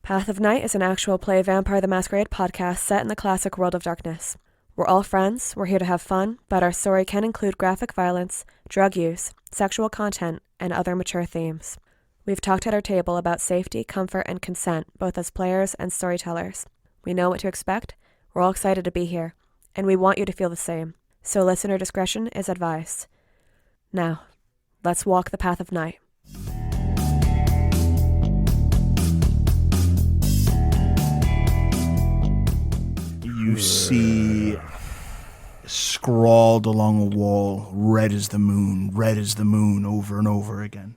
Path of Night is an actual play Vampire the Masquerade podcast set in the classic world of darkness. We're all friends, we're here to have fun, but our story can include graphic violence, drug use, sexual content, and other mature themes. We've talked at our table about safety, comfort, and consent, both as players and storytellers. We know what to expect, we're all excited to be here, and we want you to feel the same. So listener discretion is advised. Now, let's walk the path of night. You see scrawled along a wall, red as the moon, over and over again.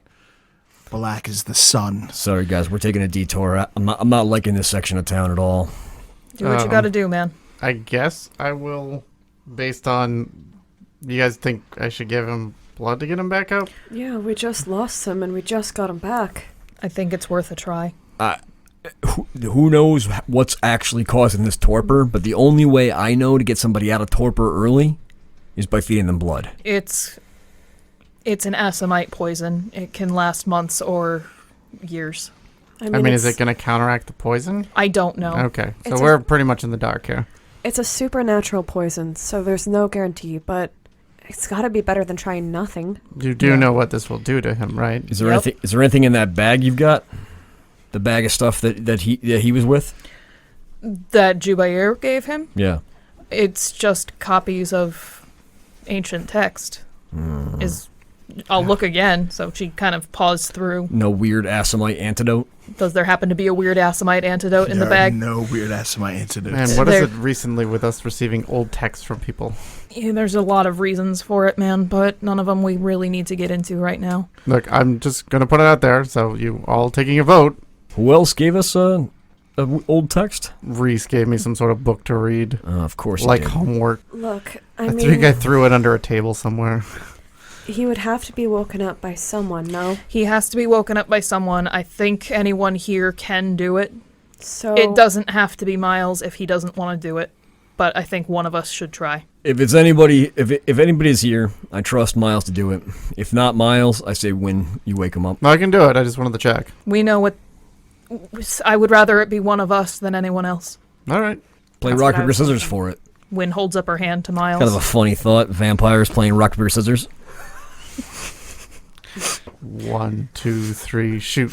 Black as the sun. Sorry, guys, we're taking a detour. I'm not liking this section of town at all. Do what you gotta do, man. I guess I will, based on... You guys think I should give him blood to get him back up? Yeah, we just lost him and we just got him back. I think it's worth a try. Who knows what's actually causing this torpor, but the only way I know to get somebody out of torpor early is by feeding them blood. It's an acimite poison. It can last months or years. I mean is it going to counteract the poison? I don't know. Okay, so we're pretty much in the dark here. It's a supernatural poison, so there's no guarantee, but it's gotta be better than trying nothing. You do know what this will do to him, right? Is there anything in that bag you've got? The bag of stuff that he was with? That Jubair gave him? Yeah. It's just copies of ancient text. I'll look again. So she kind of paused through. No weird Assamite antidote? Does there happen to be a weird Assamite antidote in the bag? No weird Assamite antidotes. And what is it recently with us receiving old texts from people? Yeah, there's a lot of reasons for it, man, but none of them we really need to get into right now. Look, I'm just going to put it out there, so you all taking a vote. Who else gave us a old text? Reese gave me some sort of book to read. Of course he like did. Homework. Look, I think I threw it under a table somewhere. He would have to be woken up by someone, no? He has to be woken up by someone. I think anyone here can do it. So it doesn't have to be Miles if he doesn't want to do it, but I think one of us should try. If it's anybody, if anybody's here, I trust Miles to do it. If not Miles, I say Wynn, you wake him up. No, I can do it. I just wanted to check. We know what... I would rather it be one of us than anyone else. All right. Play rock, paper, scissors for it. Wynn holds up her hand to Miles. Kind of a funny thought, vampires playing rock, paper, scissors. 1, 2, 3, shoot.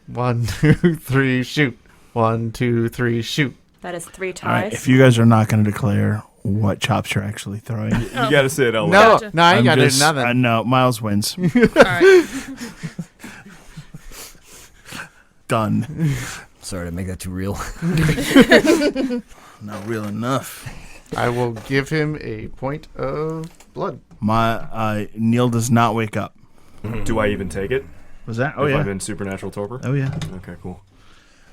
1, 2, 3, shoot. 1, 2, 3, shoot. that is 3 ties. All right, if you guys are not going to declare what chops you're actually throwing. You got to say it out loud. No, I ain't got to do nothing. No, Miles wins. All right. Done. Sorry to make that too real. Not real enough. I will give him a point of blood. Neil does not wake up. Do I even take it? Was that? if I'm in supernatural torpor? Oh, yeah. Okay, cool.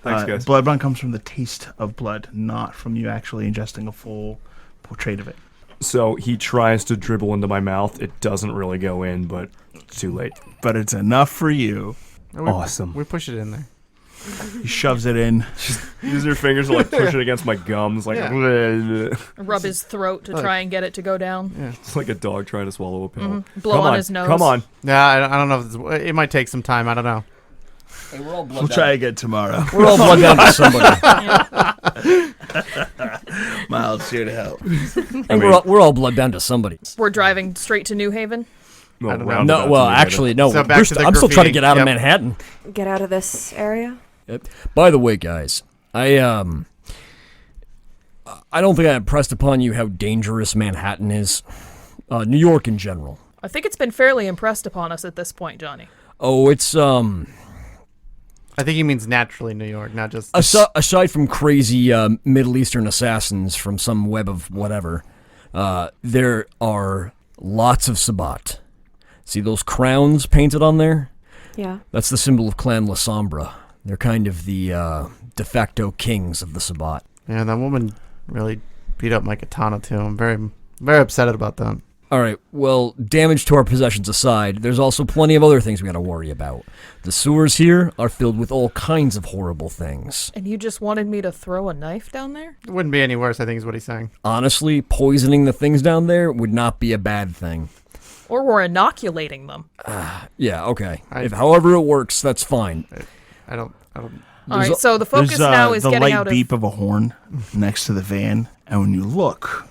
Thanks, guys. Bloodbound comes from the taste of blood, not from you actually ingesting a full portrait of it. So he tries to dribble into my mouth. It doesn't really go in, but it's too late. But it's enough for you. Awesome. We push it in there. He shoves it in. Use your fingers to like push it against my gums, like Rub his throat to try and get it to go down. Yeah. It's like a dog trying to swallow a pill. Blow on his nose. Come on. Yeah, I don't know if it might take some time. I don't know. Hey, we're all blood We'll down. try again tomorrow. We're all blood down to somebody. Miles here to help. We're all blood down to somebody. We're driving straight to New Haven. No, I don't know. roundabout No, to well, the actually, no. So back to the I'm still trying to get out of graffiti. Manhattan. Get out of this area? By the way, guys, I don't think I impressed upon you how dangerous Manhattan is. New York in general. I think it's been fairly impressed upon us at this point, Johnny. Oh, it's I think he means naturally New York, not just... aside from crazy Middle Eastern assassins from some web of whatever, there are lots of Sabbat. See those crowns painted on there? Yeah. That's the symbol of Clan La Sombra. They're kind of the de facto kings of the Sabbat. Yeah, that woman really beat up my katana, too. I'm very, very upset about that. All right, well, damage to our possessions aside, there's also plenty of other things we gotta worry about. The sewers here are filled with all kinds of horrible things. And you just wanted me to throw a knife down there? It wouldn't be any worse, I think is what he's saying. Honestly, poisoning the things down there would not be a bad thing. Or we're inoculating them. Yeah, okay. If however it works, that's fine. I don't... All right, so the focus There's now is the getting light out of... beep of a horn next to the van, and when you look,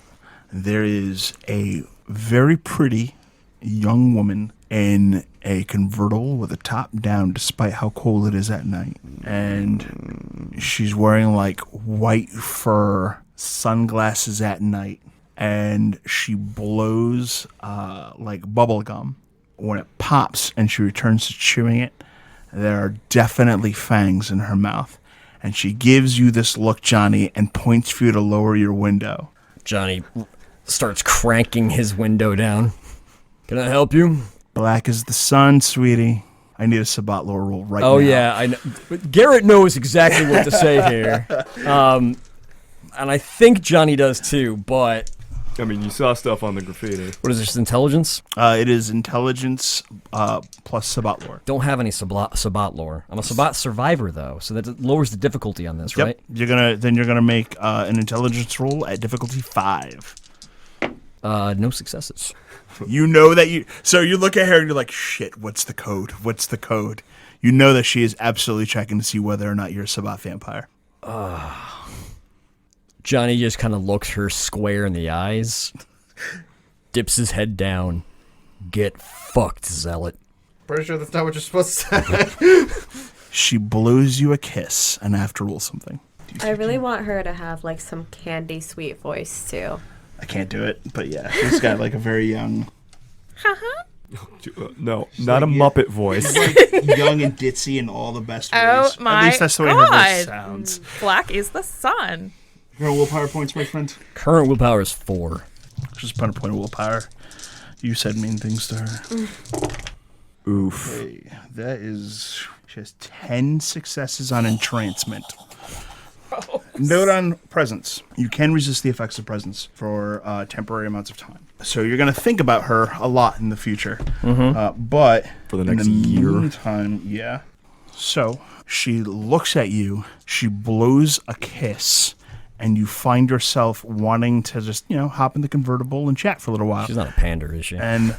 there is a very pretty young woman in a convertible with a top down, despite how cold it is at night. And she's wearing like white fur, sunglasses at night, and she blows like bubble gum. When it pops and she returns to chewing it, there are definitely fangs in her mouth. And she gives you this look, Johnny, and points for you to lower your window. Johnny starts cranking his window down. Can I help you? Black as the sun, sweetie. I need a Sabbat lore roll right now. Oh, yeah, I know. Garrett knows exactly what to say here. And I think Johnny does too, but... I mean, you saw stuff on the graffiti. What is this, intelligence? It is intelligence plus Sabbat lore. Don't have any Sabbat lore. I'm a Sabbat survivor, though, so that lowers the difficulty on this, Yep. right? You're gonna make an intelligence roll at difficulty 5. No successes. You know that you... So you look at her and you're like, shit, what's the code? What's the code? You know that she is absolutely checking to see whether or not you're a Sabbat vampire. Johnny just kind of looks her square in the eyes, dips his head down. Get fucked, zealot. Pretty sure that's not what you're supposed to say. She blows you a kiss and I have to roll something. I really want her to have like some candy sweet voice too. I can't do it, but yeah, she's got like a very young... No, not a Muppet voice. like young and ditzy in all the best ways. Oh my At least that's the way her voice God. sounds. Black is the sun. Your willpower points, my friend. Current willpower is 4. Just put a point of willpower. You said mean things to her. Oof. Hey, that is... She has 10 successes on entrancement. Note on presence. You can resist the effects of presence for temporary amounts of time. So you're going to think about her a lot in the future. But For the next in the year. meantime, yeah. So she looks at you. She blows a kiss. And you find yourself wanting to just, hop in the convertible and chat for a little while. She's not a pander, is she? And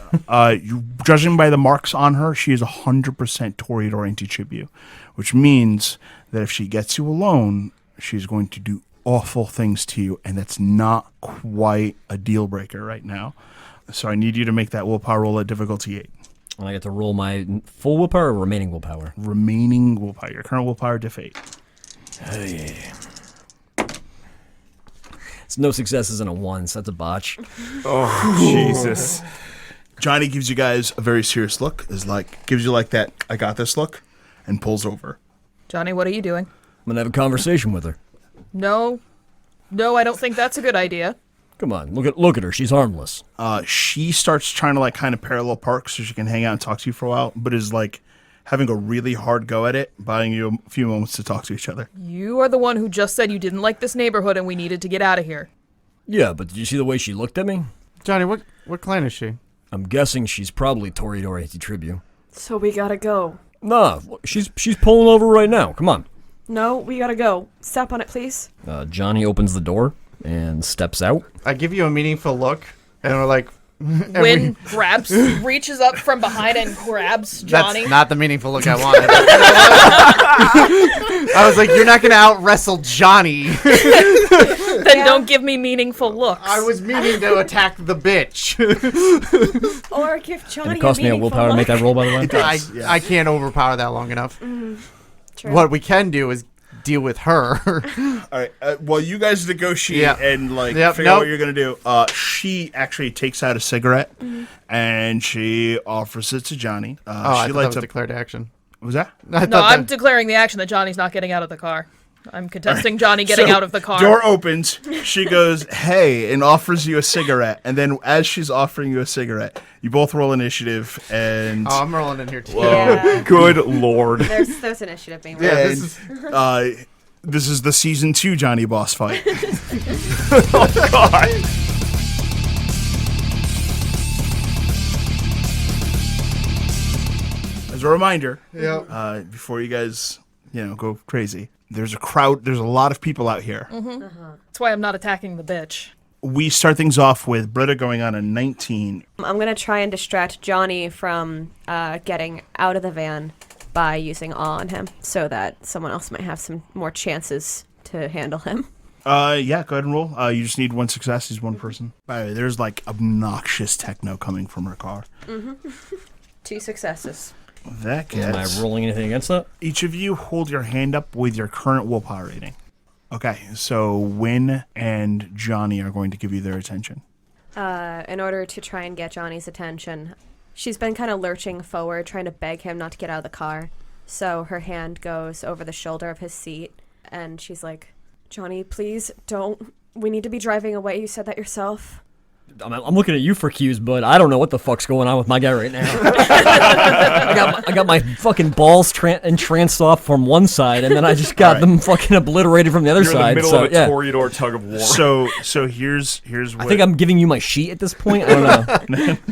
you, judging by the marks on her, she is 100% Toreador anti-Chibu, which means that if she gets you alone, she's going to do awful things to you, and that's not quite a deal breaker right now. So I need you to make that willpower roll at difficulty 8. And I get to roll my full willpower or remaining willpower? Remaining willpower. Your current willpower, diff 8. Oh, yeah. It's no successes and a 1, so that's a botch. Oh, Jesus. Johnny gives you guys a very serious look, gives you like that I got this look, and pulls over. Johnny, what are you doing? I'm going to have a conversation with her. No, I don't think that's a good idea. Come on, look at her. She's harmless. She starts trying to kind of parallel park so she can hang out and talk to you for a while, but is having a really hard go at it, buying you a few moments to talk to each other. You are the one who just said you didn't like this neighborhood and we needed to get out of here. Yeah, but did you see the way she looked at me? Johnny, what clan is she? I'm guessing she's probably Toreador anti-Tribu. So we gotta go. Nah, she's pulling over right now. Come on. No, we gotta go. Step on it, please. Johnny opens the door and steps out. I give you a meaningful look, and we're like... Wynn reaches up from behind and grabs Johnny. That's not the meaningful look I wanted. I was like, you're not going to out-wrestle Johnny. Then don't give me meaningful looks. I was meaning to attack the bitch. Or give Johnny And it cost me a willpower to make that roll, by the way. I can't overpower that long enough. True. What we can do is deal with her. All right. Well, you guys negotiate and figure out what you're gonna do. She actually takes out a cigarette and she offers it to Johnny. I thought she that lights was up. declared action. What was that? No, I'm declaring the action that Johnny's not getting out of the car. I'm contesting Johnny getting So, out of the car. Door opens. She goes, "Hey," and offers you a cigarette. And then, as she's offering you a cigarette, you both roll initiative. And I'm rolling in here too. Yeah. Good Lord. There's initiative being rolled. Yeah, and, this is the season 2 Johnny boss fight. Oh, God. As a reminder, Yeah. before you guys, go crazy, there's a crowd. There's a lot of people out here. That's why I'm not attacking the bitch. We start things off with Britta going on a 19. I'm gonna try and distract Johnny from getting out of the van by using awe on him so that someone else might have some more chances to handle him. Yeah, go ahead and roll. You just need one success. He's one person. By the way, there's like obnoxious techno coming from her car. 2 successes. That gets... Am I rolling anything against that? Each of you hold your hand up with your current willpower rating. Okay, so Wynn and Johnny are going to give you their attention. In order to try and get Johnny's attention, she's been kind of lurching forward, trying to beg him not to get out of the car. So her hand goes over the shoulder of his seat, and she's like, Johnny, please don't. We need to be driving away. You said that yourself. I'm looking at you for cues, but I don't know what the fuck's going on with my guy right now. I got my fucking balls entranced off from one side, and then I just got them fucking obliterated from the other You're side. in the middle of a Toreador tug of war. So here's what... I think I'm giving you my sheet at this point. I don't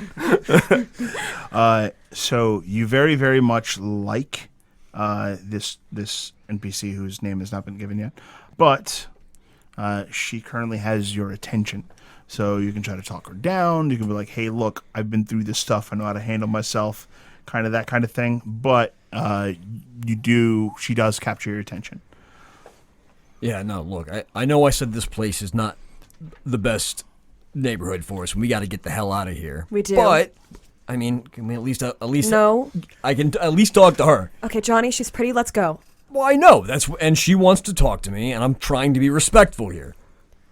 know. So you very, very much like this NPC whose name has not been given yet, but she currently has your attention. So you can try to talk her down. You can be like, hey, look, I've been through this stuff. I know how to handle myself, kind of that kind of thing. But she does capture your attention. Yeah, no, look, I know I said this place is not the best neighborhood for us, and we got to get the hell out of here. We do. But, I mean, can we at least No. I can at least talk to her. Okay, Johnny, she's pretty. Let's go. Well, I know. And she wants to talk to me, and I'm trying to be respectful here.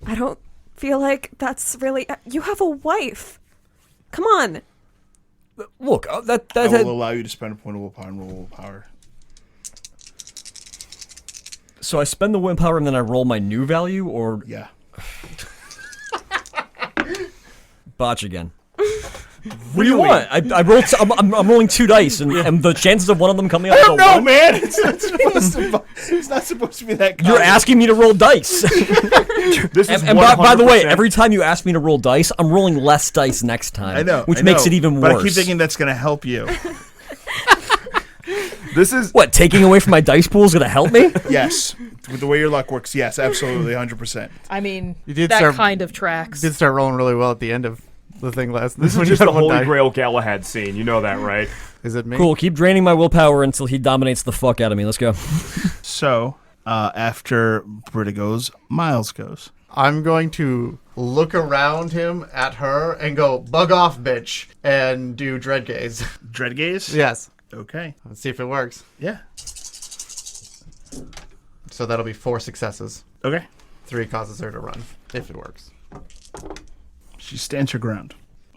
I don't feel like that's really... You have a wife. Come on. Look, I will allow you to spend a point of willpower and roll willpower. So I spend the willpower and then I roll my new value, or... Yeah. Botch again. What do you want? I rolled. I'm rolling 2 dice, and the chances of one of them coming up. I don't know, man. It's not supposed to be that. You're asking me to roll dice. This is and by the way, every time you ask me to roll dice, I'm rolling less dice next time. I know, which makes it even worse. But I keep thinking that's going to help you. This is what, taking away from my dice pool is going to help me? Yes, with the way your luck works. Yes, absolutely, 100%. I mean, You did that start- kind of tracks. Did start rolling really well at the end of the thing last. This is just the Holy Grail Galahad scene. You know that, right? Is it me? Cool. Keep draining my willpower until he dominates the fuck out of me. Let's go. So after Britta goes, Miles goes. I'm going to look around him at her and go, bug off, bitch, and do dread gaze. Dread gaze? Yes. Okay. Let's see if it works. Yeah. So that'll be 4 successes. Okay. 3 causes her to run, if it works. She stands her ground.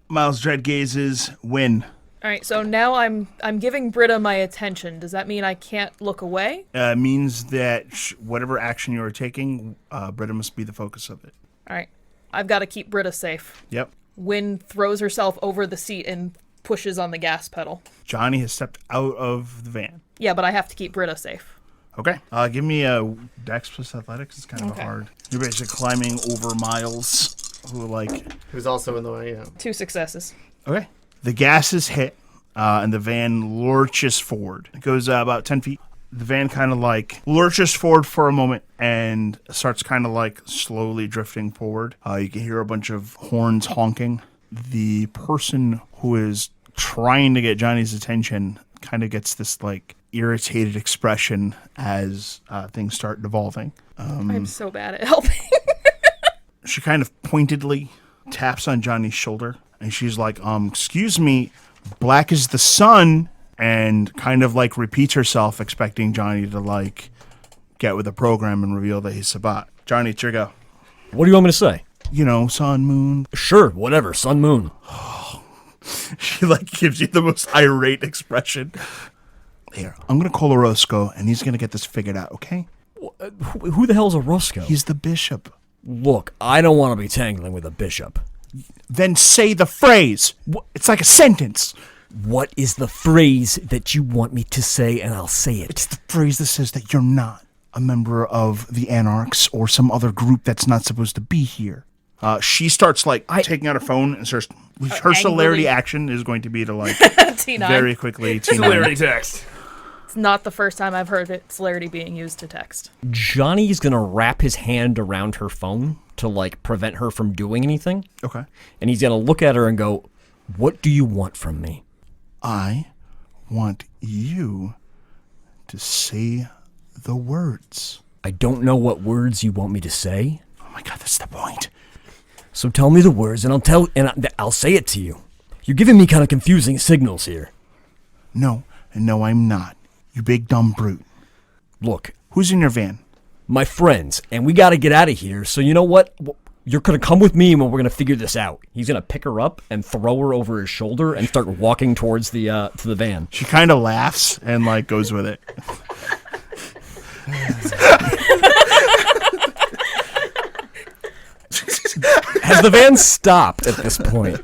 Miles' dread gazes win. All right, so now I'm giving Britta my attention. Does that mean I can't look away? Means that whatever action you are taking, Britta must be the focus of it. All right, I've got to keep Britta safe. Yep. Wynn throws herself over the seat and pushes on the gas pedal. Johnny has stepped out of the van. Yeah, but I have to keep Britta safe. Okay. Give me a Dex plus Athletics. It's kind of Okay. hard. You're basically climbing over Miles, Who's also in the way, yeah. 2 successes. Okay. The gas is hit, and the van lurches forward. It goes about 10 feet. The van kind of lurches forward for a moment and starts kind of slowly drifting forward. You can hear a bunch of horns honking. The person who is trying to get Johnny's attention kind of gets this irritated expression as things start devolving. I'm so bad at helping. She kind of pointedly taps on Johnny's shoulder, and she's like, excuse me, black is the sun, and kind of repeats herself, expecting Johnny to get with the program and reveal that he's Sabbat. Johnny, it's your go. What do you want me to say? You know, sun, moon. Sure, whatever. Sun, moon. She gives you the most irate expression. Here, I'm going to call Orozco, and he's going to get this figured out, okay? Who the hell's a Roscoe? He's the bishop. Look, I don't want to be tangling with a bishop. Then say the phrase. It's like a sentence. What is the phrase that you want me to say, and I'll say it? It's the phrase that says that you're not a member of the Anarchs or some other group that's not supposed to be here. She starts taking out her phone and starts. Her celerity action is going to be to T9. very quickly. Celerity text. It's not the first time I've heard celerity being used to text. Johnny's gonna wrap his hand around her phone to prevent her from doing anything. Okay. And he's gonna look at her and go, "What do you want from me?" I want you to say the words. I don't know what words you want me to say. Oh my God, that's the point. So tell me the words, and I'll say it to you. You're giving me kind of confusing signals here. No, I'm not. You big dumb brute. Look, Who's in your van? my friends, and we got to get out of here. So you know what? You're going to come with me, and we're going to figure this out. He's going to pick her up and throw her over his shoulder and start walking towards the to the van. She kind of laughs and like goes with it. Has the van stopped at this point?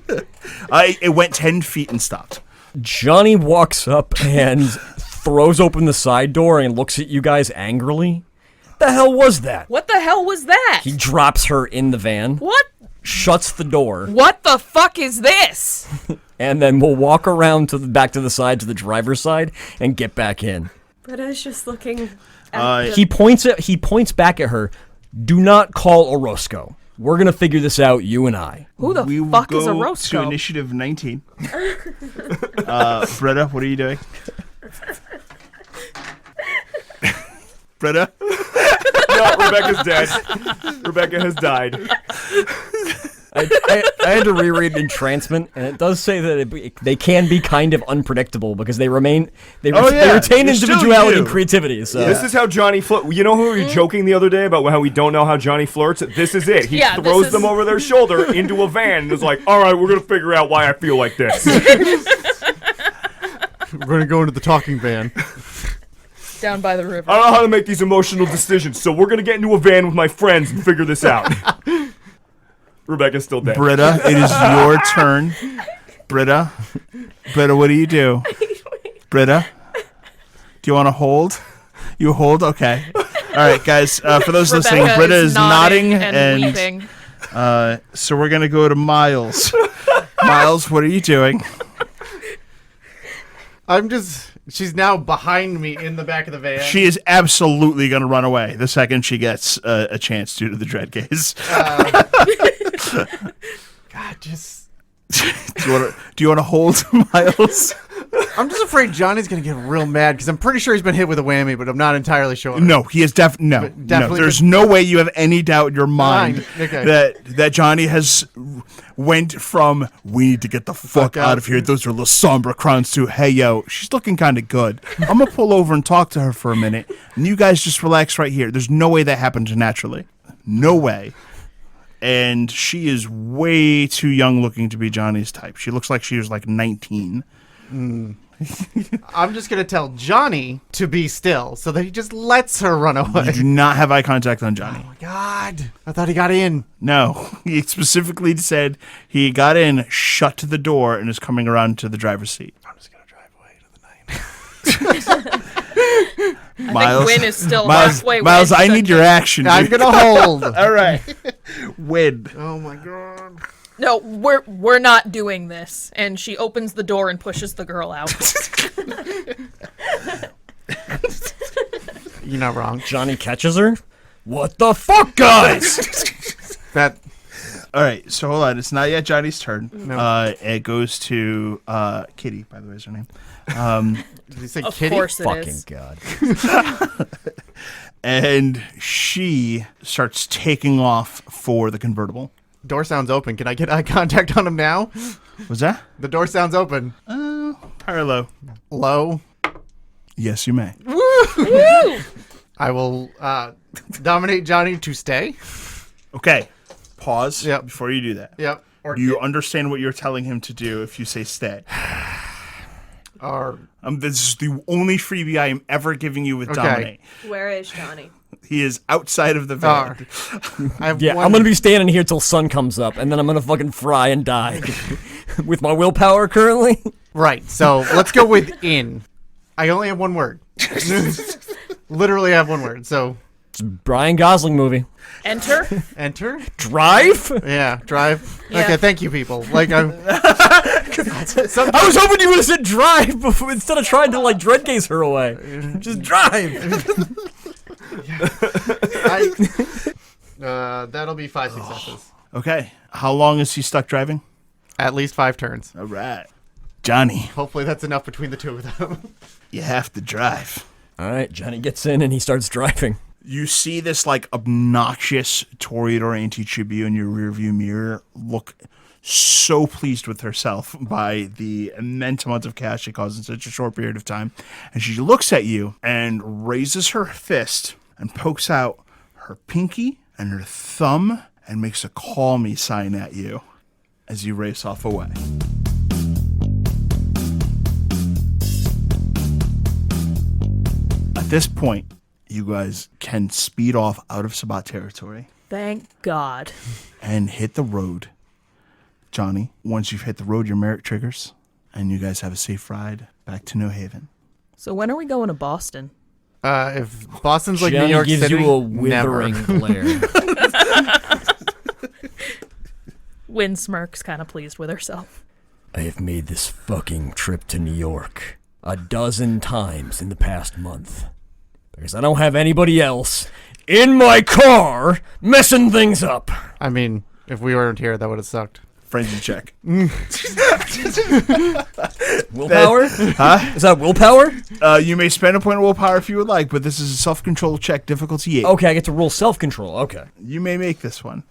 It went 10 feet and stopped. Johnny walks up and throws open the side door and looks at you guys angrily. The hell was that? What the hell was that? He drops her in the van, What? shuts the door, What the fuck is this? and then we'll walk around to the back to the side, to the driver's side, and get back in. Britta's just looking at He points back at her. Do not call Orozco. We're gonna figure this out, you and I. Who the We will fuck is a go Roscoe? to initiative 19. Britta, what are you doing? Britta? No, Rebecca's dead. Rebecca has died. I had to reread Entrancement, and it does say that they can be kind of unpredictable because they retain You're still individuality and you. creativity. So. This is how Johnny flirts. You know who we were joking the other day about how we don't know how Johnny flirts? This is it. He Yeah, this throws is- them over their shoulder into a van and is like, all right, we're going to figure out why I feel like this. We're going to go into the talking van. Down by the river. I don't know how to make these emotional decisions, so we're going to get into a van with my friends and figure this out. Rebecca's still dead. Britta, it is your turn. Britta, what do you do? Britta, do you want to hold? You hold? Okay. All right, guys. For those listening, Rebecca Britta is nodding and weeping. so we're gonna go to Miles. Miles, what are you doing? She's now behind me in the back of the van. She is absolutely gonna run away the second she gets a chance due to the dread gaze. God, just... Do you want to hold, Miles? I'm just afraid Johnny's going to get real mad because I'm pretty sure he's been hit with a whammy, but I'm not entirely sure. No, he is no. definitely There's no way you have any doubt in your mind Okay. that Johnny has went from we need to get the fuck out of here. Those are La Sombra crowns to hey yo, she's looking kind of good. I'm gonna pull over and talk to her for a minute, and you guys just relax right here. There's no way that happens naturally. No way. And she is way too young looking to be Johnny's type. She looks like she was like 19. I'm just going to tell Johnny to be still so that he just lets her run away. You do not have eye contact on Johnny. Oh my God. I thought he got in. No, he specifically said he got in, shut the door, and is coming around to the driver's seat. I'm just going to drive away to the 9. I think Wynn is still Miles, halfway. Miles, Wynn I said need your action. I'm dude. going to hold. All right. Win. Oh my God. No, we're not doing this. And she opens the door and pushes the girl out. You're not wrong. Johnny catches her. What the fuck, guys? That... All right, so hold on. It's not yet Johnny's turn. No. It goes to Kitty, by the way, is her name. Did he say Of kitty? course it Fucking is. God. And she starts taking off for the convertible. Door sounds open. Can I get eye contact on him now? Was that? The door sounds open. Parlo. Low. Yes, you may. I will dominate Johnny to stay. Okay. Pause Yep. before you do that. Yep. Or You understand what you're telling him to do if you say stay. Or This is the only freebie I am ever giving you with Okay. Dominate. Where is Johnny? He is outside of the van. I have Yeah, one. I'm gonna be standing here till sun comes up, and then I'm gonna fucking fry and die. With my willpower currently. Right. So let's go with in. I only have one word. Literally have one word. So It's a Brian Gosling movie. Enter. enter. Drive? Yeah. Drive. Yeah. Okay. Thank you, people. Like I'm. I was hoping you would have said drive before, instead of trying to like dread gaze her away. Just drive. That'll be 5 successes. Okay. How long is he stuck driving? At least 5 turns. All right. Johnny, Hopefully that's enough between the two of them. you have to drive. All right, Johnny gets in and he starts driving. You see this like obnoxious Toreador Auntie Chibi in your rearview mirror look so pleased with herself by the immense amount of cash she caused in such a short period of time. And she looks at you and raises her fist and pokes out her pinky and her thumb and makes a call me sign at you as you race off away. At this point, you guys can speed off out of Sabbat territory Thank God. and hit the road. Johnny, once you've hit the road, your merit triggers, and you guys have a safe ride back to New Haven. So when are we going to Boston? If Boston's like Johnny New York gives City, you a withering glare. Wynn smirks, kind of pleased with herself. I have made this fucking trip to New York 12 times in the past month. Because I don't have anybody else in my car messing things up. I mean, if we weren't here, that would have sucked. Frenzy check. Willpower? Huh? Is that willpower? You may spend a point of willpower if you would like, but this is a self-control check, difficulty 8. Okay, I get to roll self-control. Okay. You may make this one.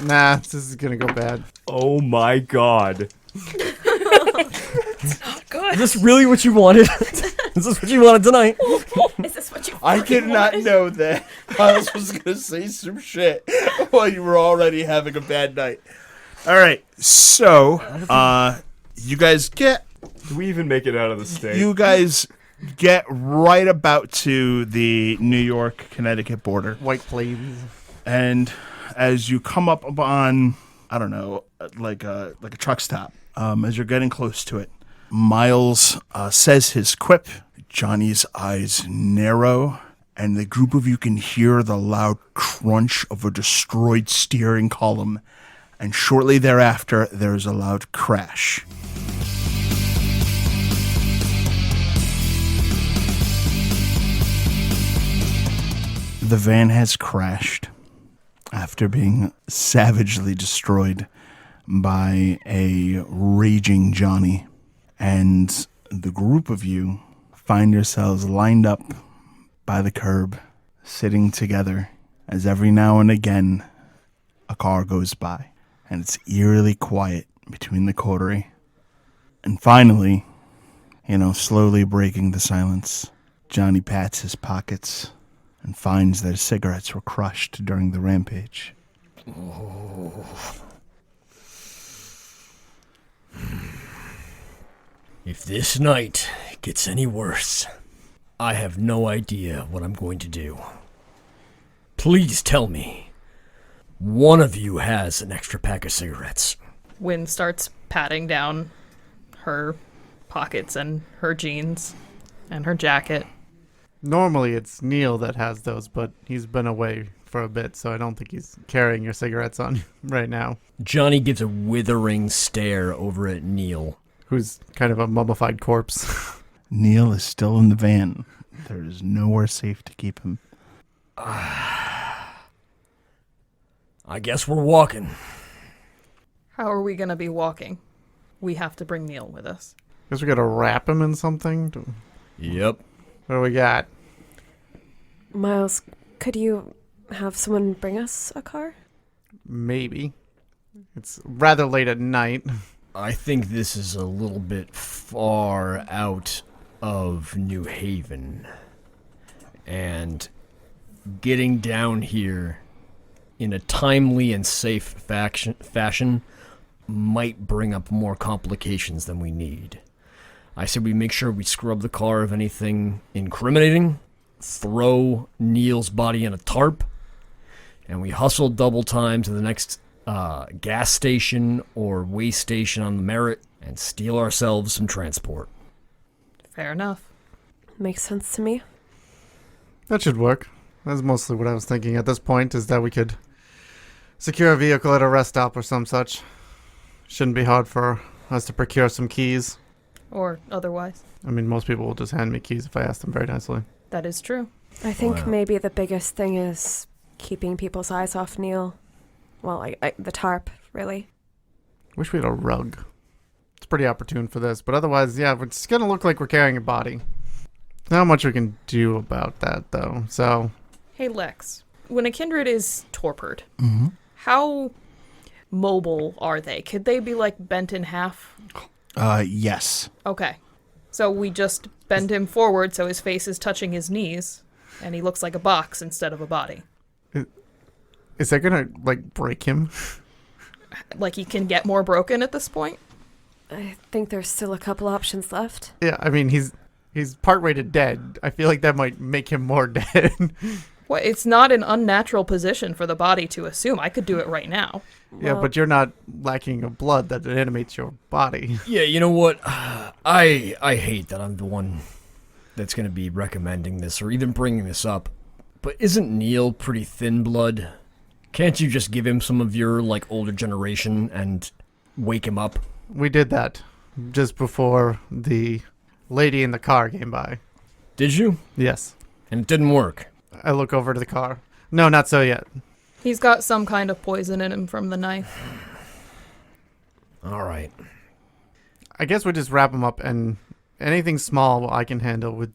Nah, this is gonna go bad. Oh my god. Is this really what you wanted? Is this what you wanted tonight? Is this what you I did not know that Miles was going to say some shit while you were already having a bad night. All right, so you guys get Do we even make it out of the state? you guys get right about to the New York-Connecticut border, White Plains. and as you come up on, I don't know, like a truck stop, as you're getting close to it, Miles says his quip. Johnny's eyes narrow, and the group of you can hear the loud crunch of a destroyed steering column, and shortly thereafter, there is a loud crash. The van has crashed after being savagely destroyed by a raging Johnny, and the group of you find yourselves lined up by the curb, sitting together as every now and again a car goes by, and it's eerily quiet between the coterie. And finally, slowly breaking the silence, Johnny pats his pockets and finds that his cigarettes were crushed during the rampage. If this night gets any worse, I have no idea what I'm going to do. Please tell me one of you has an extra pack of cigarettes. Wynn starts patting down her pockets and her jeans and her jacket. Normally it's Neil that has those, but he's been away for a bit, so I don't think he's carrying your cigarettes on right now. Johnny gives a withering stare over at Neil. Who's kind of a mummified corpse. Neil is still in the van. There is nowhere safe to keep him. I guess we're walking. How are we going to be walking? We have to bring Neil with us. Guess we gotta wrap him in something. Yep. What do we got? Miles, could you have someone bring us a car? Maybe. It's rather late at night. I think this is a little bit far out of New Haven. And getting down here in a timely and safe fashion might bring up more complications than we need. I said we make sure we scrub the car of anything incriminating, throw Neil's body in a tarp, and we hustle double time to the next gas station or way station on the Merritt and steal ourselves some transport. Fair enough. Makes sense to me. That should work. That's mostly what I was thinking at this point, is that we could secure a vehicle at a rest stop or some such. Shouldn't be hard for us to procure some keys. Or otherwise. I mean, most people will just hand me keys if I ask them very nicely. That is true. I think Wow. maybe the biggest thing is keeping people's eyes off Neil. Well, the tarp, really. Wish we had a rug. It's pretty opportune for this, but otherwise, yeah, it's gonna look like we're carrying a body. Not much we can do about that, though. So, Hey, Lex. When a kindred is torpored, Mm-hmm. how mobile are they? Could they be, like, bent in half? Yes. Okay. So we just bend him forward so his face is touching his knees, and he looks like a box instead of a body. is that gonna, like, break him? Like he can get more broken at this point? I think there's still a couple options left. Yeah, I mean, he's part way to dead. I feel like that might make him more dead. Well, it's not an unnatural position for the body to assume. I could do it right now. Yeah, Well, but you're not lacking of blood that animates your body. Yeah, you know what? I hate that I'm the one that's going to be recommending this or even bringing this up. But isn't Neil pretty thin blood? Can't you just give him some of your, like, older generation and wake him up? We did that just before the lady in the car came by. Did you? Yes. And it didn't work. I look over to the car. No, not so yet. He's got some kind of poison in him from the knife. All right. I guess we just wrap him up, and anything small I can handle with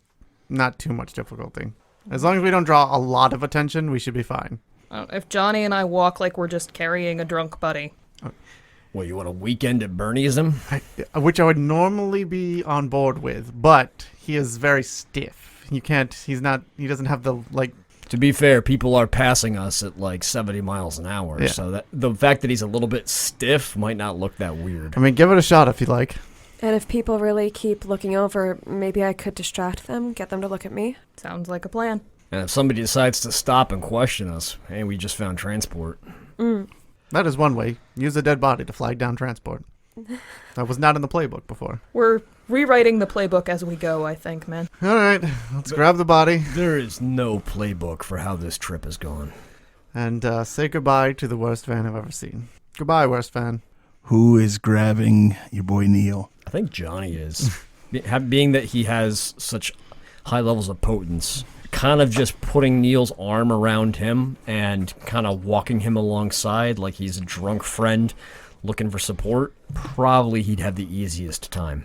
not too much difficulty. As long as we don't draw a lot of attention, we should be fine. If Johnny and I walk like we're just carrying a drunk buddy. What, you want a weekend at Bernieism? Which I would normally be on board with, but he is very stiff. He doesn't have the, like... To be fair, people are passing us at like 70 miles an hour, Yeah. so that the fact that he's a little bit stiff might not look that weird. I mean, give it a shot if you like. And if people really keep looking over, maybe I could distract them, get them to look at me. Sounds like a plan. And if somebody decides to stop and question us, hey, we just found transport. That is one way. Use a dead body to flag down transport. That was not in the playbook before. We're rewriting the playbook as we go, I think, man. All right, let's grab the body There is no playbook for how this trip has gone. and say goodbye to the worst van I've ever seen. Goodbye, worst van. Who is grabbing your boy Neil? I think Johnny is. Being that he has such high levels of potence, kind of just putting Neil's arm around him and kind of walking him alongside like he's a drunk friend looking for support, probably he'd have the easiest time.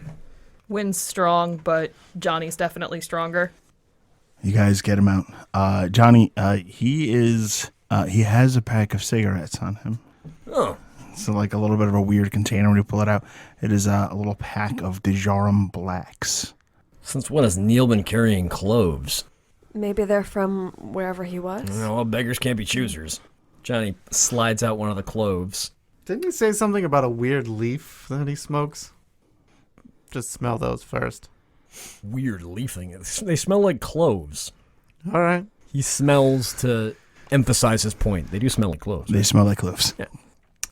Wynn's strong, but Johnny's definitely stronger. You guys get him out. Johnny, he has a pack of cigarettes on him. Oh, So like a little bit of a weird container when you pull it out. It is a little pack of Dejarum Blacks. since when has Neil been carrying cloves? Maybe they're from wherever he was. Well, beggars can't be choosers. Johnny slides out one of the cloves. Didn't he say something about a weird leaf that he smokes? Just smell those first. Weird leaf thing. They smell like cloves. All right. He smells to emphasize his point. They do smell like cloves. They smell like cloves.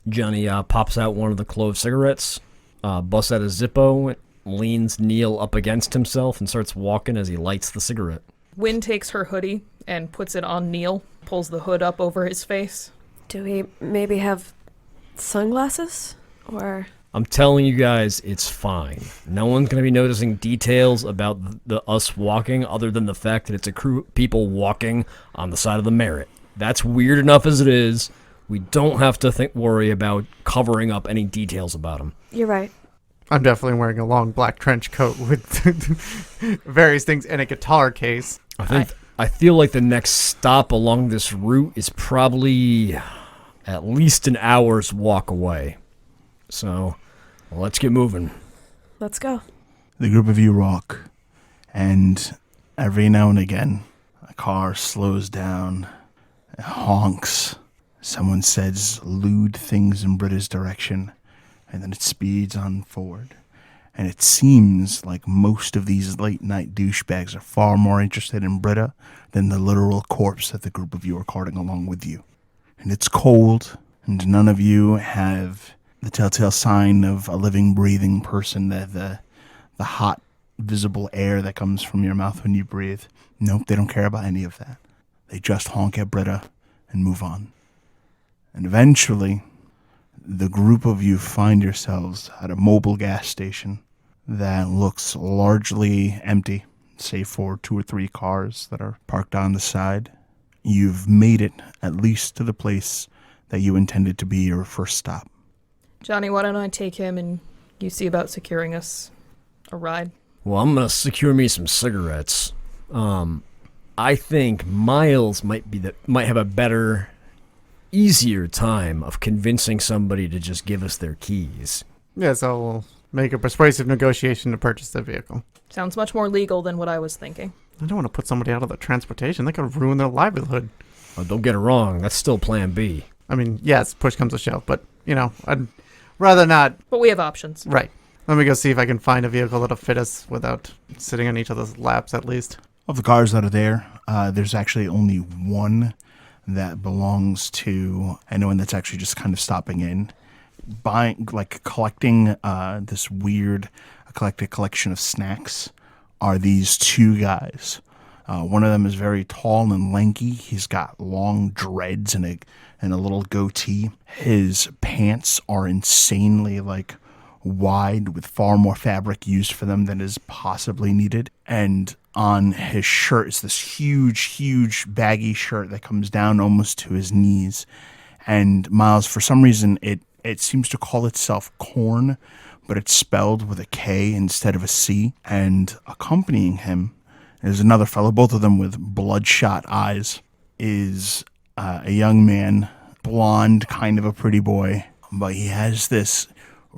Johnny pops out one of the clove cigarettes, busts out a Zippo, leans Neil up against himself, and starts walking as he lights the cigarette. Wynn takes her hoodie and puts it on Neil, pulls the hood up over his face. Do we maybe have sunglasses? Or... I'm telling you guys, it's fine. No one's going to be noticing details about us walking other than the fact that it's a crew of people walking on the side of the Merritt. That's weird enough as it is. We don't have to worry about covering up any details about them. You're right. I'm definitely wearing a long black trench coat with various things in a guitar case. I feel like the next stop along this route is probably at least an hour's walk away. So, let's get moving. Let's go. The group of you walk, and every now and again, a car slows down, it honks. Someone says lewd things in Britta's direction, and then it speeds on forward. And it seems like most of these late-night douchebags are far more interested in Britta than the literal corpse that the group of you are carting along with you. And it's cold, and none of you have the telltale sign of a living, breathing person, the hot, visible air that comes from your mouth when you breathe. Nope, they don't care about any of that. They just honk at Britta and move on. And eventually, the group of you find yourselves at a mobile gas station that looks largely empty, save for 2 or 3 cars that are parked on the side. You've made it at least to the place that you intended to be your first stop. Johnny, why don't I take him and you see about securing us a ride? Well, I'm going to secure me some cigarettes. I think Miles might have a better, easier time of convincing somebody to just give us their keys. Yes, I will make a persuasive negotiation to purchase the vehicle. Sounds much more legal than what I was thinking. I don't want to put somebody out of their transportation. That could ruin their livelihood. Oh, don't get it wrong. That's still Plan B. I mean, yes, push comes to shove, but, I'd rather not. But we have options. Right. Let me go see if I can find a vehicle that'll fit us without sitting on each other's laps, at least. Of the cars that are there, there's actually only one that belongs to anyone that's actually just kind of stopping in, collecting this weird eclectic collection of snacks. Are these two guys? One of them is very tall and lanky. He's got long dreads and a little goatee. His pants are insanely wide, with far more fabric used for them than is possibly needed. And on his shirt is this huge baggy shirt that comes down almost to his knees. And Miles, for some reason, it seems to call itself corn, but it's spelled with a K instead of a C. And accompanying him is another fellow, both of them with bloodshot eyes, is a young man, blonde, kind of a pretty boy, but he has this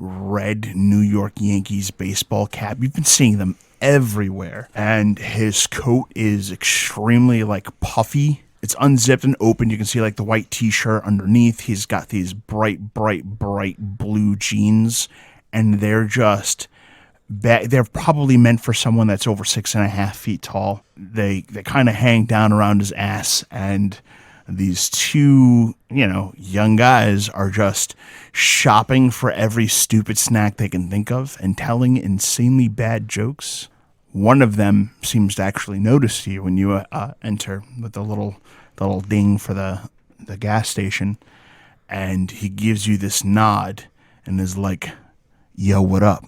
red New York Yankees baseball cap. You've been seeing them everywhere. And his coat is extremely puffy. It's unzipped and open. You can see the white t-shirt underneath. He's got these bright blue jeans, and they're just they're probably meant for someone that's over 6.5 feet tall. They kind of hang down around his ass, and these two, young guys are just shopping for every stupid snack they can think of and telling insanely bad jokes. One of them seems to actually notice you when you enter with the little ding for the gas station, and he gives you this nod and is like, "Yo, what up?"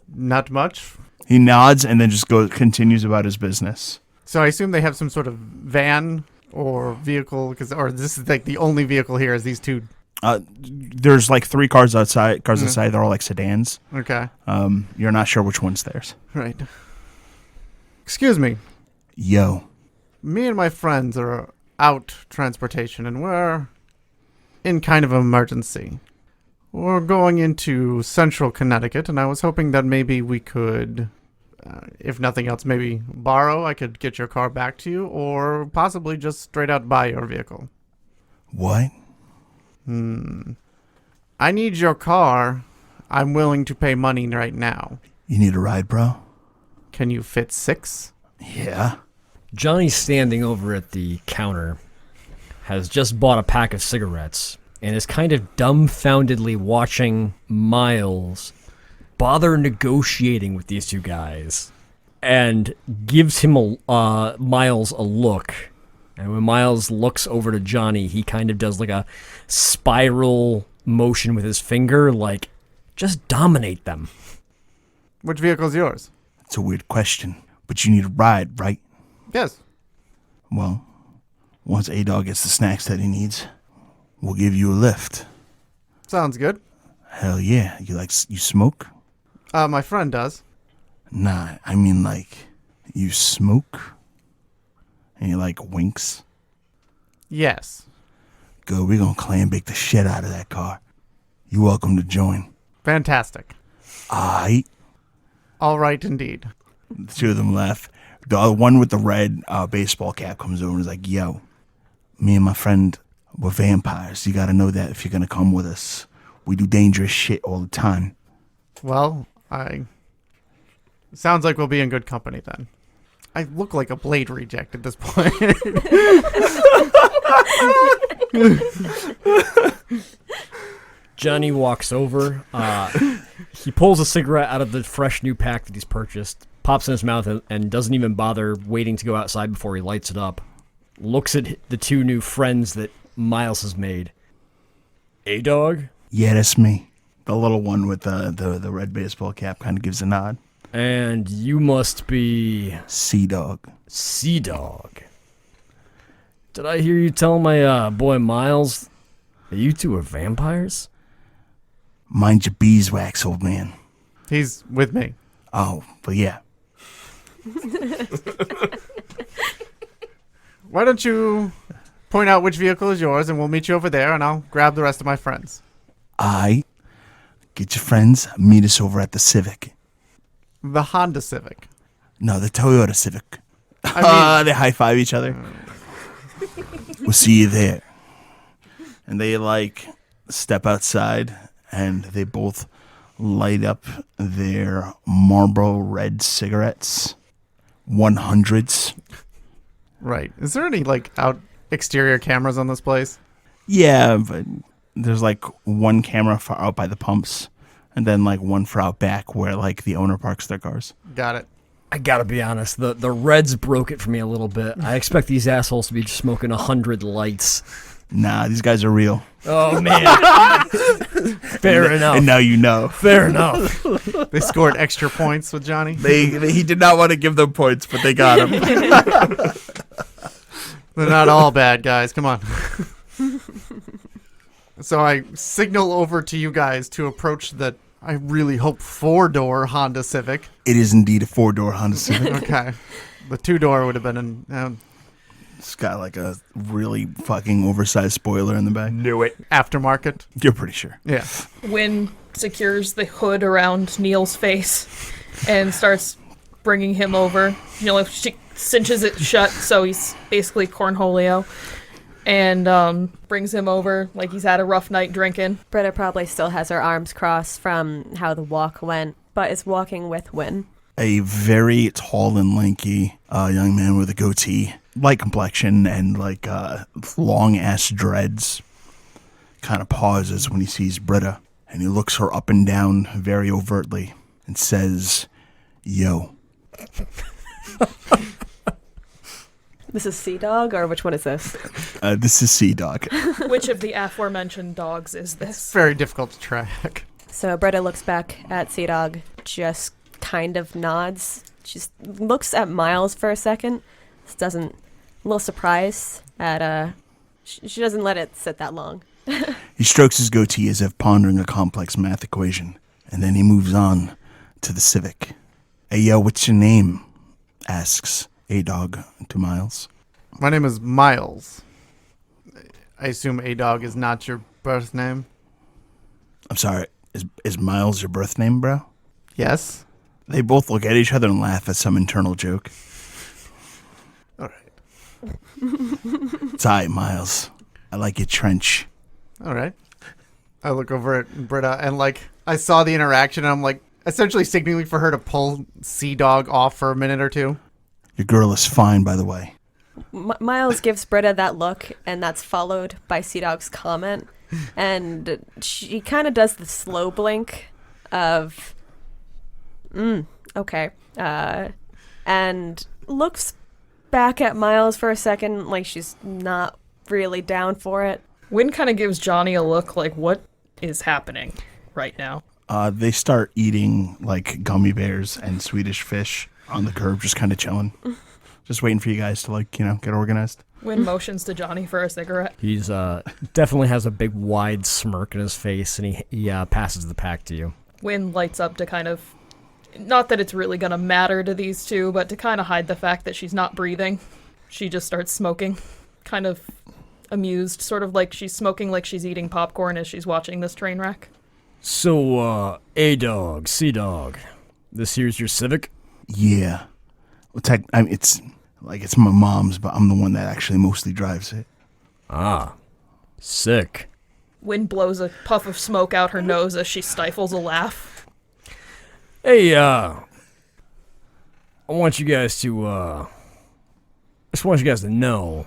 Not much. He nods and then just continues about his business. So I assume they have some sort of van or vehicle, or this is the only vehicle here is these two. There's 3 cars outside. Outside, they're all sedans. Okay. You're not sure which one's theirs. Right. Excuse me. Yo. Me and my friends are out transportation, and we're in kind of an emergency. We're going into central Connecticut, and I was hoping that maybe we could, if nothing else, maybe borrow. I could get your car back to you, or possibly just straight out buy your vehicle. What? I need your car. I'm willing to pay money right now. You need a ride, bro? Can you fit 6? Yeah. Johnny, standing over at the counter, has just bought a pack of cigarettes and is kind of dumbfoundedly watching Miles bother negotiating with these two guys, and gives him Miles a look. And when Miles looks over to Johnny, he kind of does a spiral motion with his finger, just dominate them. Which vehicle's yours? It's a weird question, but you need a ride, right? Yes. Well, once A-Dog gets the snacks that he needs, we'll give you a lift. Sounds good. Hell yeah. You smoke? My friend does. Nah, I mean you smoke? And he winks? Yes. Good, we're gonna clam bake the shit out of that car. You're welcome to join. Fantastic. Aight. All right, indeed. The two of them laugh. The other one with the red baseball cap comes over and is like, "Yo, me and my friend, we're vampires. You gotta know that if you're gonna come with us. We do dangerous shit all the time." Well, sounds like we'll be in good company then. I look like a Blade reject at this point. Johnny walks over. He pulls a cigarette out of the fresh new pack that he's purchased, pops in his mouth, and doesn't even bother waiting to go outside before he lights it up. Looks at the two new friends that Miles has made. A-Dog? Yeah, that's me. The little one with the red baseball cap kind of gives a nod. And you must be... C-Dog. C-Dog. Did I hear you tell my boy Miles that you two are vampires? Mind your beeswax, old man. He's with me. Oh, but yeah. Why don't you point out which vehicle is yours, and we'll meet you over there, and I'll grab the rest of my friends. Get your friends, meet us over at the Civic. The Honda Civic. No, the Toyota Civic. I mean, They high-five each other. We'll see you there. And they, step outside, and they both light up their Marlboro Red cigarettes. 100s. right. Is there any, out exterior cameras on this place? Yeah, but there's, one camera for out by the pumps, and then, one for out back where, the owner parks their cars. Got it. I gotta be honest, the Reds broke it for me a little bit. I expect these assholes to be smoking 100 lights. Nah, these guys are real. Oh, man. Fair enough. And now you know. Fair enough. They scored extra points with Johnny. He did not want to give them points, but they got them. They're not all bad guys. Come on. So I signal over to you guys to approach the, I really hope, 4-door Honda Civic. It is indeed a 4-door Honda Civic. Okay. The 2-door would have been in It's got a really fucking oversized spoiler in the back. Knew it. aftermarket. You're pretty sure. Yeah. Wynn secures the hood around Neil's face and starts bringing him over. She cinches it shut, so he's basically cornholio. And brings him over like he's had a rough night drinking. Britta probably still has her arms crossed from how the walk went, but is walking with Wynn. A very tall and lanky young man with a goatee, light complexion, and long-ass dreads kind of pauses when he sees Britta, and he looks her up and down very overtly and says, "Yo." This is Sea Dog, or which one is this? This is Sea Dog. Which of the aforementioned dogs is this? Very difficult to track. So Britta looks back at Sea Dog, just kind of nods. She looks at Miles for a second. A little surprised at, she doesn't let it sit that long. He strokes his goatee as if pondering a complex math equation, and then he moves on to the Civic. "Hey, yo, what's your name?" asks A-Dog to Miles. My name is Miles. I assume A-Dog is not your birth name? I'm sorry, is Miles your birth name, bro? Yes. They both look at each other and laugh at some internal joke. All right. It's all right, Miles. I like your trench. All right. I look over at Britta and I saw the interaction and I'm essentially signaling for her to pull Sea Dog off for a minute or two. Your girl is fine, by the way. Miles gives Britta that look, and that's followed by Sea Dog's comment. And she kind of does the slow blink of, okay. And looks back at Miles for a second like she's not really down for it. Wynn kind of gives Johnny a look like, what is happening right now? They start eating gummy bears and Swedish fish on the curb, just kind of chilling. Just waiting for you guys to get organized. Wynn motions to Johnny for a cigarette. He's definitely has a big wide smirk in his face, and he passes the pack to you. Wynn lights up to kind of, not that it's really going to matter to these two, but to kind of hide the fact that she's not breathing. She just starts smoking, kind of amused, sort of like she's smoking like she's eating popcorn as she's watching this train wreck. So, A-Dog, C-Dog, this here's your Civic? Yeah. Well, it's my mom's, but I'm the one that actually mostly drives it. Ah, sick. Wynn blows a puff of smoke out her nose as she stifles a laugh. Hey, I want you guys to, just want you guys to know,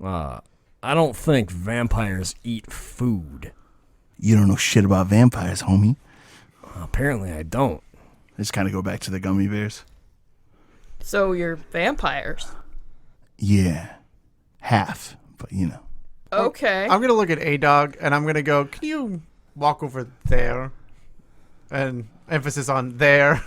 I don't think vampires eat food. You don't know shit about vampires, homie. Apparently I don't. Just kind of go back to the gummy bears. So you're vampires? Yeah. Half, but Okay. I'm going to look at A-Dog and I'm going to go, can you walk over there? And emphasis on there.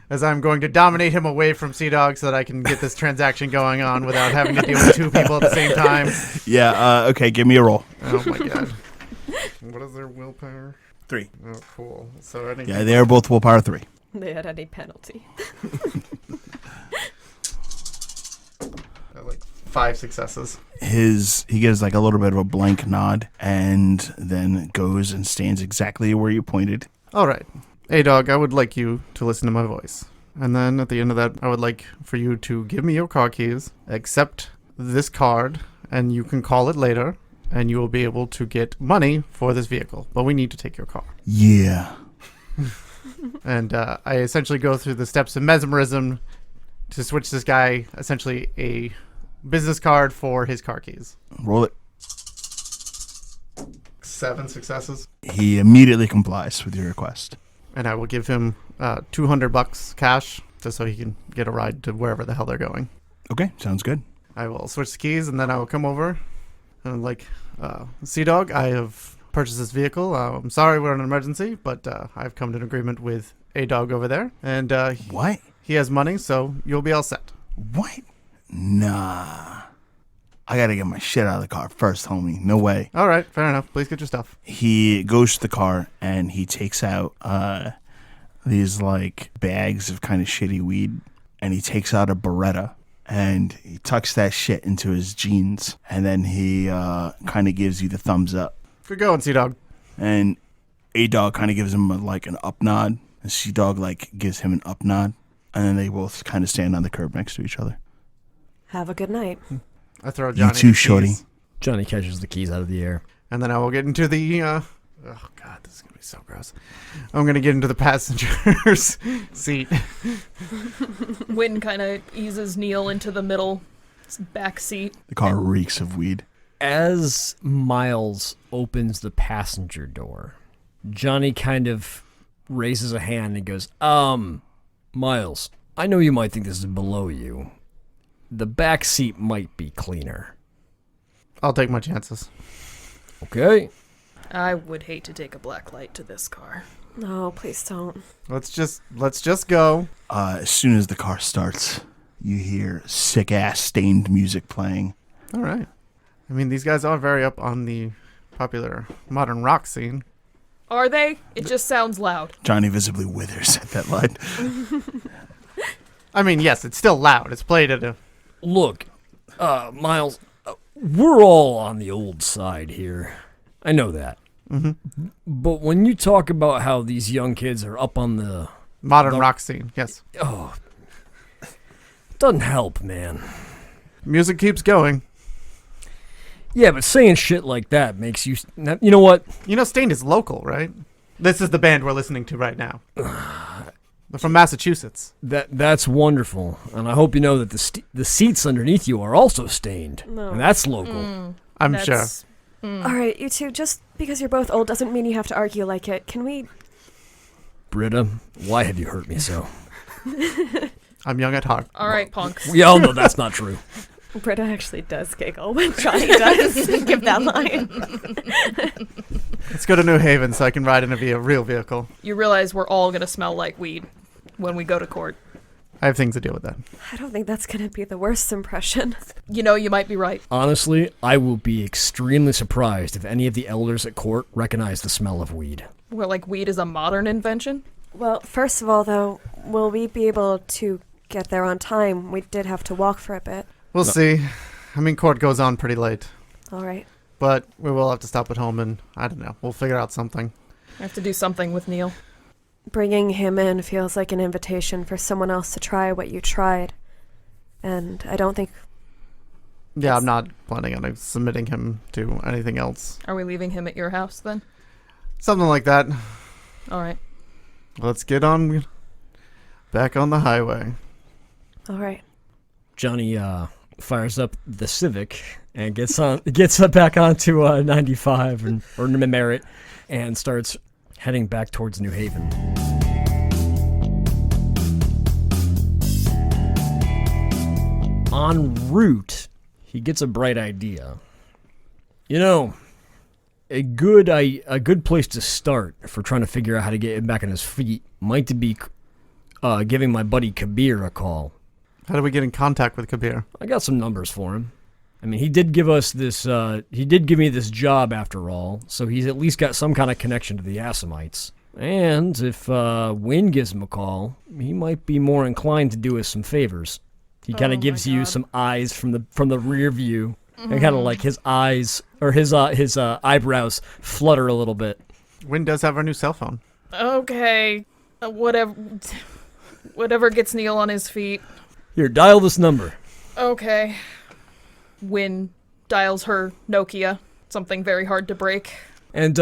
As I'm going to dominate him away from Sea Dog so that I can get this transaction going on without having to deal with two people at the same time. Yeah, okay, give me a roll. Oh my god. What is their willpower? 3. Oh, cool. So Yeah, they are both willpower 3. they had any penalty. Like 5 successes. He gives like a little bit of a blank nod and then goes and stands exactly where you pointed. All right. Hey, dog, I would like you to listen to my voice. And then at the end of that, I would like for you to give me your car keys, accept this card, and you can call it later, and you will be able to get money for this vehicle. But we need to take your car. Yeah. And I essentially go through the steps of mesmerism to switch this guy essentially a business card for his car keys. Roll it. 7 successes. He immediately complies with your request. And I will give him $200 cash just so he can get a ride to wherever the hell they're going. Okay, sounds good. I will switch the keys and then I will come over and Sea Dog, I have purchased this vehicle. I'm sorry we're in an emergency, but I've come to an agreement with A Dog over there. And What? he has money, so you'll be all set. What? Nah. I gotta get my shit out of the car first, homie. No way. All right, fair enough. Please get your stuff. He goes to the car and he takes out these like bags of kind of shitty weed, and he takes out a Beretta and he tucks that shit into his jeans, and then he kind of gives you the thumbs up. Good going, Sea Dog. And A Dog kind of gives him like an up nod, and C Dog like gives him an up nod, and then they both kind of stand on the curb next to each other. Have a good night. I throw Johnny You too, the keys, shorty. Johnny catches the keys out of the air. and then I will get into the. Oh God, this is gonna be so gross. I'm gonna get into the passenger's seat. Wynn kind of eases Neil into the middle back seat. The car reeks of weed. As Miles opens the passenger door, Johnny kind of raises a hand and goes, Miles, I know you might think this is below you. The back seat might be cleaner. I'll take my chances. Okay. I would hate to take a black light to this car. No, please don't. Let's just go. As soon as the car starts, you hear sick ass stained music playing. All right. I mean, these guys are very up on the popular modern rock scene. Are they? It just sounds loud. Johnny visibly withers at that line. I mean, yes, it's still loud. It's played at a. Look, Miles, we're all on the old side here. I know that. Mm-hmm. But when you talk about how these young kids are up on the... Modern rock scene, yes. Oh, doesn't help, man. Music keeps going. Yeah, but saying shit like that makes you... You know what? You know, Stained is local, right? This is the band we're listening to right now. They're from Massachusetts. That's wonderful. And I hope you know that the seats underneath you are also stained. No. And that's local. I'm sure. That's- All right, you two, just because you're both old doesn't mean you have to argue like it. Can we... Britta, why have you hurt me so? I'm young at heart. All right, punks. We all know that's not true. Britta actually does giggle when Johnny does give that line. Let's go to New Haven so I can ride in a real vehicle. You realize we're all going to smell like weed when we go to court. I have things to deal with that. I don't think that's going to be the worst impression. You know, you might be right. Honestly, I will be extremely surprised if any of the elders at court recognize the smell of weed. Where, like, weed is a modern invention? Well, first of all, though, will we be able to get there on time? We did have to walk for a bit. We'll see. I mean, court goes on pretty late. All right. But we will have to stop at home and, I don't know, we'll figure out something. I have to do something with Neil. Bringing him in feels like an invitation for someone else to try what you tried. And I don't think... Yeah, I'm not planning on submitting him to anything else. Are we leaving him at your house, then? Something like that. All right. Let's get on back on the highway. All right. Johnny fires up the Civic and gets back onto 95 or Merritt and starts heading back towards New Haven. En route, he gets a bright idea. You know, a good place to start for trying to figure out how to get him back on his feet might be giving my buddy Kabir a call. How do we get in contact with Kabir? I got some numbers for him. I mean, he did give us this. He did give me this job after all, so he's at least got some kind of connection to the Assamites. And if Wynn gives him a call, he might be more inclined to do us some favors. He kind of gives you some eyes from the rear view, and kind of like his eyes or his eyebrows flutter a little bit. Wynn does have our new cell phone. Okay. Whatever gets Neil on his feet. Here, dial this number. Okay. Wynn dials her Nokia. Something very hard to break. And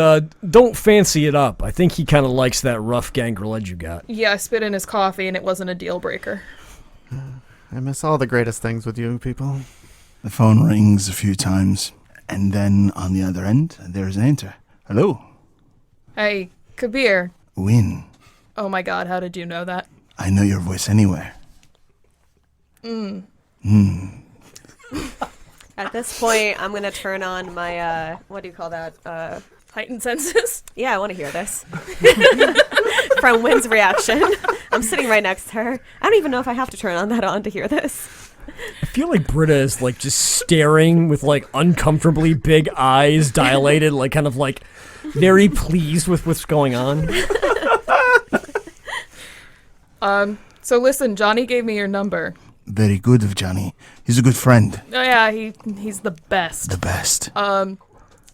don't fancy it up. I think he kind of likes that rough gangrel edge you got. Yeah, I spit in his coffee and it wasn't a deal breaker. I miss all the greatest things with you people. The phone rings a few times, and then on the other end, there's an answer. Hello? Hey, Kabir. Wynn. Oh my god, how did you know that? I know your voice anywhere. At this point, I'm going to turn on my, what do you call that? Heightened senses? Yeah, I want to hear this. From Wynn's reaction. I'm sitting right next to her. I don't even know if I have to turn on that on to hear this. I feel like Britta is like just staring with like uncomfortably big eyes dilated, like kind of like very pleased with what's going on. So listen, Johnny gave me your number. Very good of Johnny. He's a good friend. Oh yeah, he's the best. The best.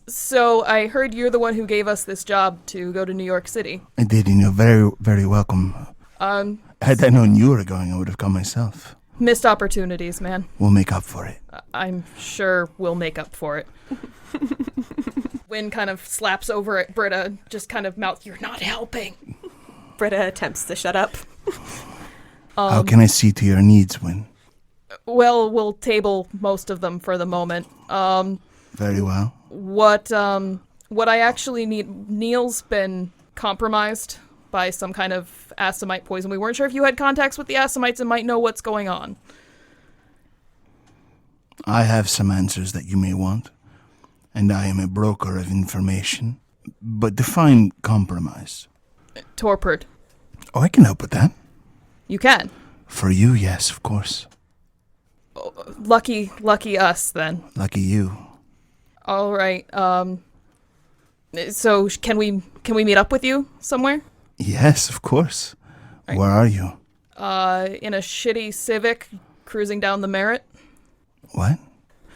So I heard you're the one who gave us this job to go to New York City. I did, and you're very, very welcome. Had I known you were going, I would have come myself. Missed opportunities, man. We'll make up for it. I'm sure we'll make up for it. Wynn kind of slaps over at Britta, just kind of mouth, "You're not helping." Britta attempts to shut up. How can I see to your needs, Wynn? Well, we'll table most of them for the moment. Very well. What I actually need, Neil's been compromised by some kind of Assamite poison. We weren't sure if you had contacts with the Assamites and might know what's going on. I have some answers that you may want, and I am a broker of information. But define compromise. Torpid. Oh, I can help with that. You can. For you, yes, of course. Lucky us, then. Lucky you. All right. So can we meet up with you somewhere? Yes, of course. Right. Where are you? In a shitty Civic, cruising down the Merritt. What?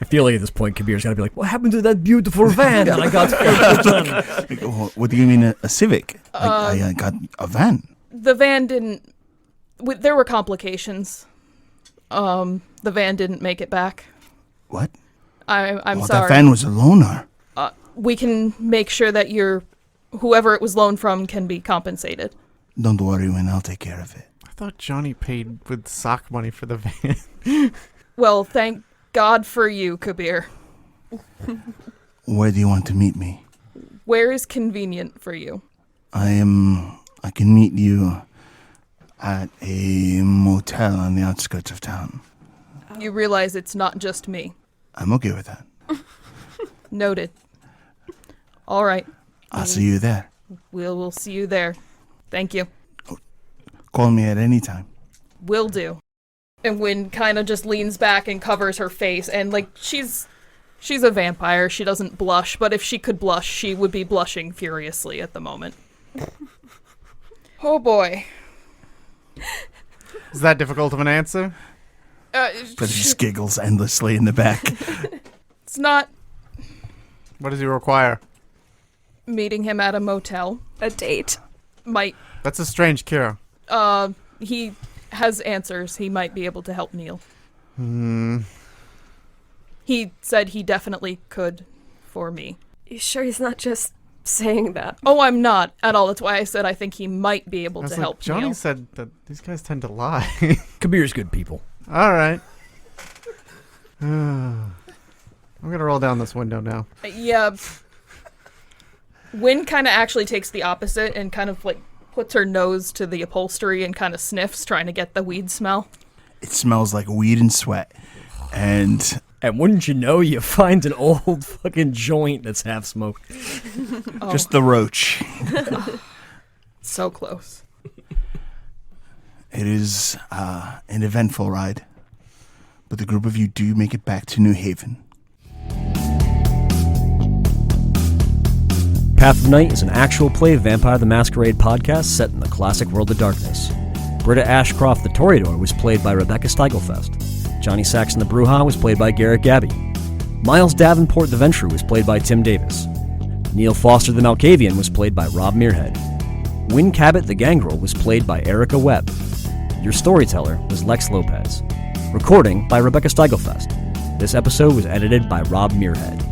I feel like at this point, Kabir's got to be like, "What happened to that beautiful van that I got?" What do you mean, a Civic? I got a van. The van didn't. There were complications. The van didn't make it back. What? I'm Well, sorry. that van was a loaner. We can make sure that whoever it was loaned from can be compensated. Don't worry, Wynn. I'll take care of it. I thought Johnny paid with sock money for the van. Well, thank God for you, Kabir. Where do you want to meet me? Where is convenient for you? I can meet you at a motel on the outskirts of town. You realize it's not just me. I'm okay with that. Noted. All right. I'll see you there. We'll see you there. Thank you. Call me at any time. Will do. And Wynn kind of just leans back and covers her face, and like she's a vampire. She doesn't blush, but if she could blush, she would be blushing furiously at the moment. Oh boy. Is that difficult of an answer? But he just giggles endlessly in the back. It's not What does he require? meeting him at a motel. A date. That's a strange cure. He has answers. He might be able to help Neil. He said he definitely could for me. You sure he's not just saying that? Oh, I'm not at all. That's why I said I think he might be able I was to like, help Johnny Neil. said that these guys tend to lie. Kabir's good people. All right. I'm going to roll down this window now. Yeah. Wynn kind of actually takes the opposite and kind of like puts her nose to the upholstery and kind of sniffs, trying to get the weed smell. It smells like weed and sweat. And wouldn't you know, you find an old fucking joint that's half smoked. just the roach. So close. It is an eventful ride. But the group of you do make it back to New Haven. Path of Night is an actual play Vampire the Masquerade podcast set in the classic world of darkness. Britta Ashcroft the Toreador was played by Rebecca Steigelfest. Johnny Saxon the Bruja was played by Garrett Gabbey. Miles Davenport the Ventrue was played by Tim Davis. Neil Foster the Malkavian was played by Rob Muirhead. Wynn Cabot the Gangrel was played by Erika Webb. Your storyteller was Lex Lopez. Recording by Rebecca Steigelfest. This episode was edited by Rob Muirhead.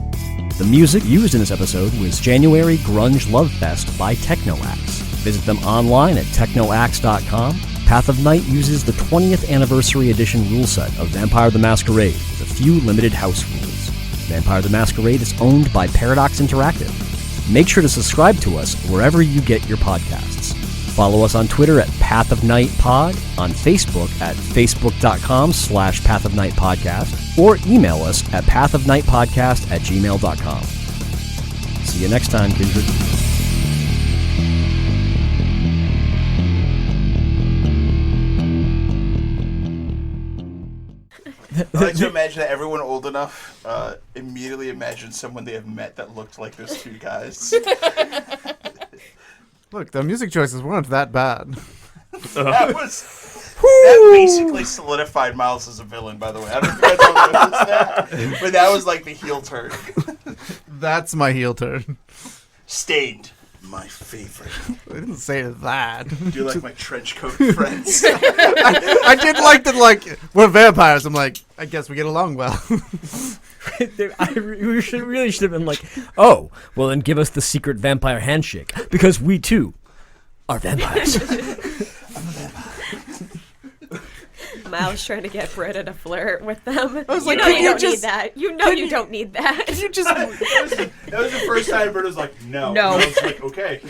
The music used in this episode was January Grunge Love Fest by Technoaxe. Visit them online at technoaxe.com. Path of Night uses the 20th anniversary edition rule set of Vampire the Masquerade with a few limited house rules. Vampire the Masquerade is owned by Paradox Interactive. Make sure to subscribe to us wherever you get your podcasts. Follow us on Twitter at Path of Night Pod, on Facebook at facebook.com/Path of Night Podcast, or email us at pathofnightpodcast@gmail.com. See you next time, Kindred. I like to imagine that everyone old enough immediately imagines someone they have met that looked like those two guys. Look, the music choices weren't that bad. That basically solidified Miles as a villain, by the way. I don't know if you guys all noticed that, but that was like the heel turn. That's my heel turn. Stained. My favorite. I didn't say that. Do you like my trench coat friends? I did like that, like, we're vampires. I'm like, I guess we get along well. We really should have been like, oh, well then give us the secret vampire handshake, because we too are vampires. Miles trying to get Britta to flirt with them. I was like, you don't just- need that. You know you don't need that. You just That was the first time Britta was like, no. No. And I was like, okay.